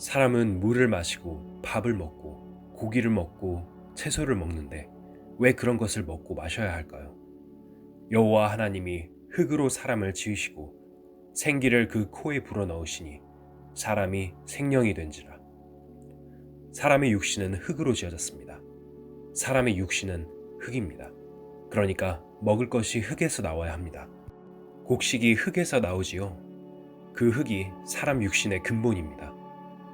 사람은 물을 마시고 밥을 먹고 고기를 먹고 채소를 먹는데 왜 그런 것을 먹고 마셔야 할까요? 여호와 하나님이 흙으로 사람을 지으시고 생기를 그 코에 불어넣으시니 사람이 생명이 된지라. 사람의 육신은 흙으로 지어졌습니다. 사람의 육신은 흙입니다. 그러니까 먹을 것이 흙에서 나와야 합니다. 곡식이 흙에서 나오지요. 그 흙이 사람 육신의 근본입니다.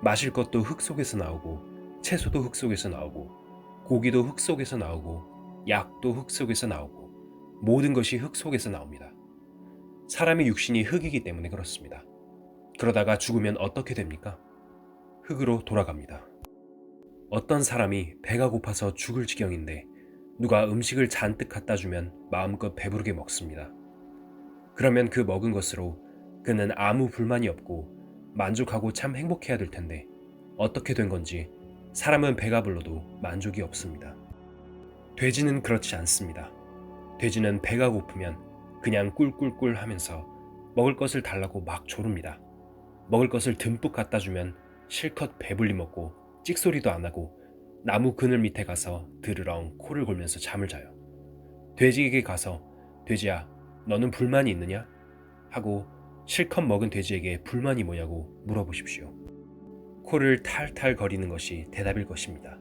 마실 것도 흙 속에서 나오고, 채소도 흙 속에서 나오고, 고기도 흙 속에서 나오고, 약도 흙 속에서 나오고, 모든 것이 흙 속에서 나옵니다. 사람의 육신이 흙이기 때문에 그렇습니다. 그러다가 죽으면 어떻게 됩니까? 흙으로 돌아갑니다. 어떤 사람이 배가 고파서 죽을 지경인데 누가 음식을 잔뜩 갖다 주면 마음껏 배부르게 먹습니다. 그러면 그 먹은 것으로 그는 아무 불만이 없고 만족하고 참 행복해야 될 텐데 어떻게 된 건지 사람은 배가 불러도 만족이 없습니다. 돼지는 그렇지 않습니다. 돼지는 배가 고프면 그냥 꿀꿀꿀 하면서 먹을 것을 달라고 막 조릅니다. 먹을 것을 듬뿍 갖다 주면 실컷 배불리 먹고 찍소리도 안 하고 나무 그늘 밑에 가서 드르렁 코를 골면서 잠을 자요. 돼지에게 가서 돼지야, 너는 불만이 있느냐? 하고 실컷 먹은 돼지에게 불만이 뭐냐고 물어보십시오. 코를 탈탈 거리는 것이 대답일 것입니다.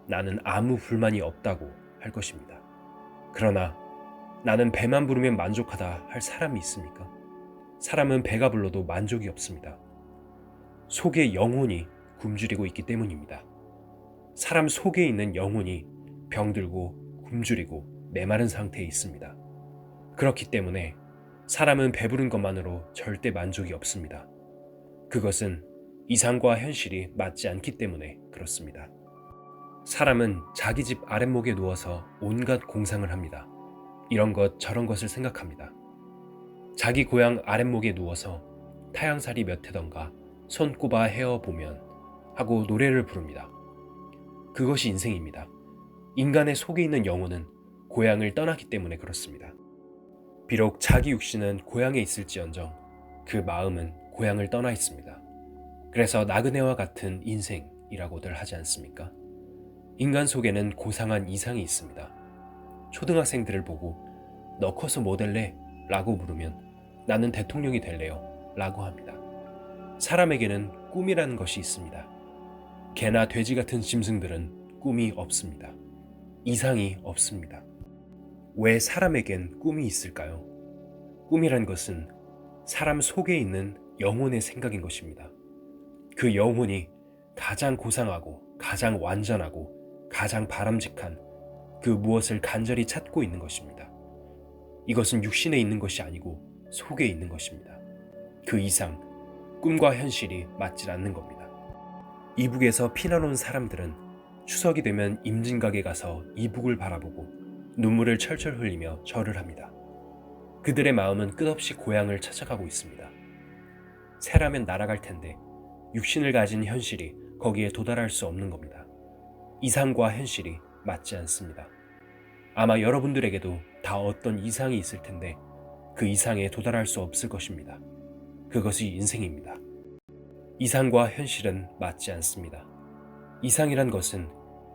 나는 아무 불만이 없다고 할 것입니다. 그러나 나는 배만 부르면 만족하다 할 사람이 있습니까? 사람은 배가 불러도 만족이 없습니다. 속에 영혼이 굶주리고 있기 때문입니다. 사람 속에 있는 영혼이 병들고 굶주리고 메마른 상태에 있습니다. 그렇기 때문에 사람은 배부른 것만으로 절대 만족이 없습니다. 그것은 이상과 현실이 맞지 않기 때문에 그렇습니다. 사람은 자기 집 아랫목에 누워서 온갖 공상을 합니다. 이런 것 저런 것을 생각합니다. 자기 고향 아랫목에 누워서 타양살이 몇 해던가 손꼽아 헤어보면 하고 노래를 부릅니다. 그것이 인생입니다. 인간의 속에 있는 영혼은 고향을 떠났기 때문에 그렇습니다. 비록 자기 육신은 고향에 있을지언정 그 마음은 고향을 떠나 있습니다. 그래서 나그네와 같은 인생이라고들 하지 않습니까? 인간 속에는 고상한 이상이 있습니다. 초등학생들을 보고 너 커서 뭐 될래? 라고 물으면 나는 대통령이 될래요 라고 합니다. 사람에게는 꿈이라는 것이 있습니다. 개나 돼지 같은 짐승들은 꿈이 없습니다. 이상이 없습니다. 왜 사람에겐 꿈이 있을까요? 꿈이란 것은 사람 속에 있는 영혼의 생각인 것입니다. 그 영혼이 가장 고상하고 가장 완전하고 가장 바람직한 그 무엇을 간절히 찾고 있는 것입니다. 이것은 육신에 있는 것이 아니고 속에 있는 것입니다. 그 이상 꿈과 현실이 맞질 않는 겁니다. 이북에서 피난 온 사람들은 추석이 되면 임진각에 가서 이북을 바라보고 눈물을 철철 흘리며 절을 합니다. 그들의 마음은 끝없이 고향을 찾아가고 있습니다. 새라면 날아갈 텐데 육신을 가진 현실이 거기에 도달할 수 없는 겁니다. 이상과 현실이 맞지 않습니다. 아마 여러분들에게도 다 어떤 이상이 있을 텐데 그 이상에 도달할 수 없을 것입니다. 그것이 인생입니다. 이상과 현실은 맞지 않습니다. 이상이란 것은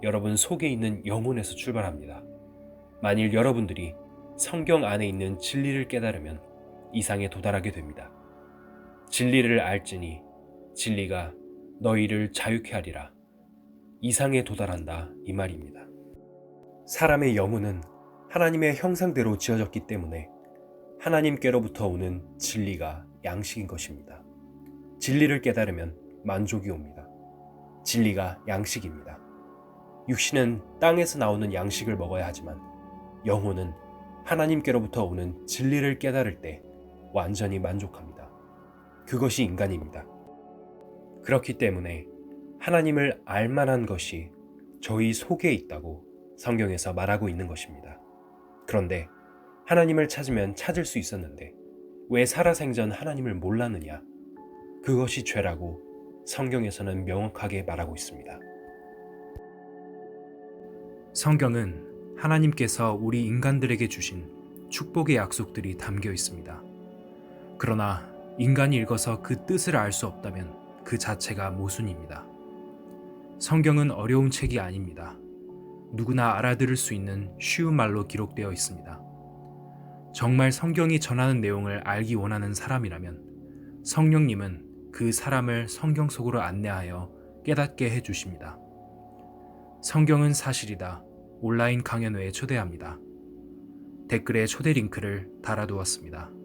여러분 속에 있는 영혼에서 출발합니다. 만일 여러분들이 성경 안에 있는 진리를 깨달으면 이상에 도달하게 됩니다. 진리를 알지니 진리가 너희를 자유케 하리라. 이상에 도달한다 이 말입니다. 사람의 영혼은 하나님의 형상대로 지어졌기 때문에 하나님께로부터 오는 진리가 양식인 것입니다. 진리를 깨달으면 만족이 옵니다. 진리가 양식입니다. 육신은 땅에서 나오는 양식을 먹어야 하지만 영혼은 하나님께로부터 오는 진리를 깨달을 때 완전히 만족합니다. 그것이 인간입니다. 그렇기 때문에 하나님을 알만한 것이 저희 속에 있다고 성경에서 말하고 있는 것입니다. 그런데 하나님을 찾으면 찾을 수 있었는데 왜 살아생전 하나님을 몰랐느냐? 그것이 죄라고 성경에서는 명확하게 말하고 있습니다. 성경은 하나님께서 우리 인간들에게 주신 축복의 약속들이 담겨 있습니다. 그러나 인간이 읽어서 그 뜻을 알 수 없다면 그 자체가 모순입니다. 성경은 어려운 책이 아닙니다. 누구나 알아들을 수 있는 쉬운 말로 기록되어 있습니다. 정말 성경이 전하는 내용을 알기 원하는 사람이라면 성령님은 그 사람을 성경 속으로 안내하여 깨닫게 해주십니다. 성경은 사실이다. 온라인 강연회에 초대합니다. 댓글에 초대 링크를 달아두었습니다.